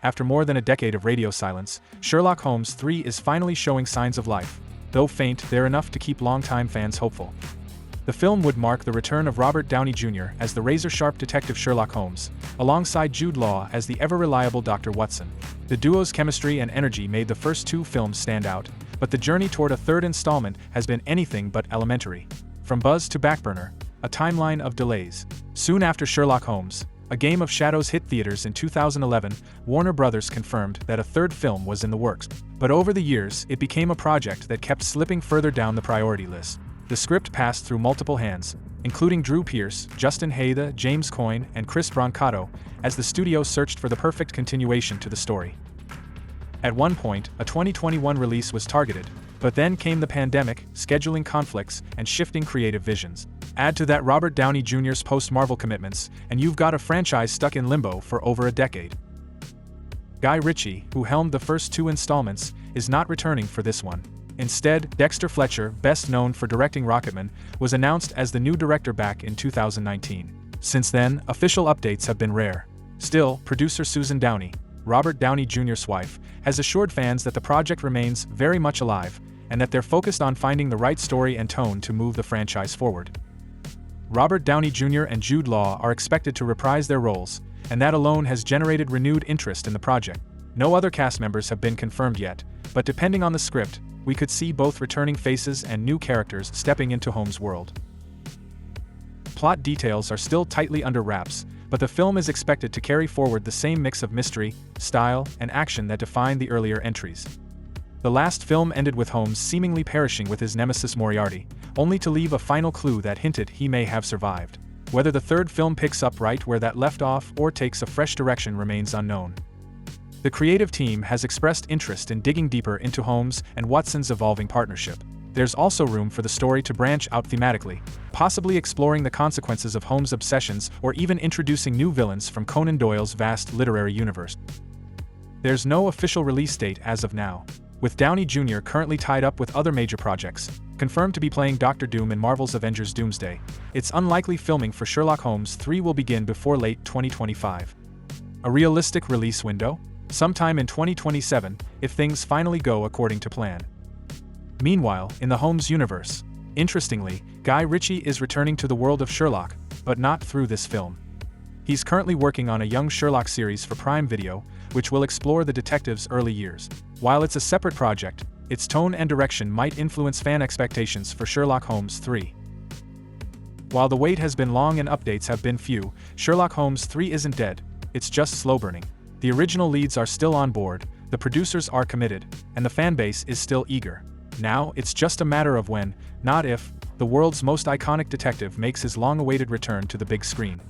After more than a decade of radio silence, Sherlock Holmes 3 is finally showing signs of life. Though faint, they're enough to keep longtime fans hopeful. The film would mark the return of Robert Downey Jr. as the razor-sharp detective Sherlock Holmes, alongside Jude Law as the ever-reliable Dr. Watson. The duo's chemistry and energy made the first two films stand out, but the journey toward a third installment has been anything but elementary. From buzz to backburner, a timeline of delays. Soon after Sherlock Holmes, A Game of Shadows hit theaters in 2011, Warner Brothers confirmed that a third film was in the works. But over the years, it became a project that kept slipping further down the priority list. The script passed through multiple hands, including Drew Pearce, Justin Haythe, James Coyne, and Chris Brancato, as the studio searched for the perfect continuation to the story. At one point, a 2021 release was targeted, but then came the pandemic, scheduling conflicts, and shifting creative visions. Add to that Robert Downey Jr.'s post-Marvel commitments, and you've got a franchise stuck in limbo for over a decade. Guy Ritchie, who helmed the first two installments, is not returning for this one. Instead, Dexter Fletcher, best known for directing Rocketman, was announced as the new director back in 2019. Since then, official updates have been rare. Still, producer Susan Downey, Robert Downey Jr.'s wife, has assured fans that the project remains very much alive, and that they're focused on finding the right story and tone to move the franchise forward. Robert Downey Jr. and Jude Law are expected to reprise their roles, and that alone has generated renewed interest in the project. No other cast members have been confirmed yet, but depending on the script, we could see both returning faces and new characters stepping into Holmes' world. Plot details are still tightly under wraps, but the film is expected to carry forward the same mix of mystery, style, and action that defined the earlier entries. The last film ended with Holmes seemingly perishing with his nemesis Moriarty, only to leave a final clue that hinted he may have survived. Whether the third film picks up right where that left off or takes a fresh direction remains unknown. The creative team has expressed interest in digging deeper into Holmes and Watson's evolving partnership. There's also room for the story to branch out thematically, possibly exploring the consequences of Holmes' obsessions or even introducing new villains from Conan Doyle's vast literary universe. There's no official release date as of now, with Downey Jr. currently tied up with other major projects, confirmed to be playing Doctor Doom in Marvel's Avengers Doomsday. It's unlikely filming for Sherlock Holmes 3 will begin before late 2025. A realistic release window? Sometime in 2027, if things finally go according to plan. Meanwhile, in the Holmes universe, interestingly, Guy Ritchie is returning to the world of Sherlock, but not through this film. He's currently working on a Young Sherlock series for Prime Video, which will explore the detective's early years. While it's a separate project, its tone and direction might influence fan expectations for Sherlock Holmes 3. While the wait has been long and updates have been few, Sherlock Holmes 3 isn't dead, it's just slow-burning. The original leads are still on board, the producers are committed, and the fanbase is still eager. Now, it's just a matter of when, not if, the world's most iconic detective makes his long-awaited return to the big screen.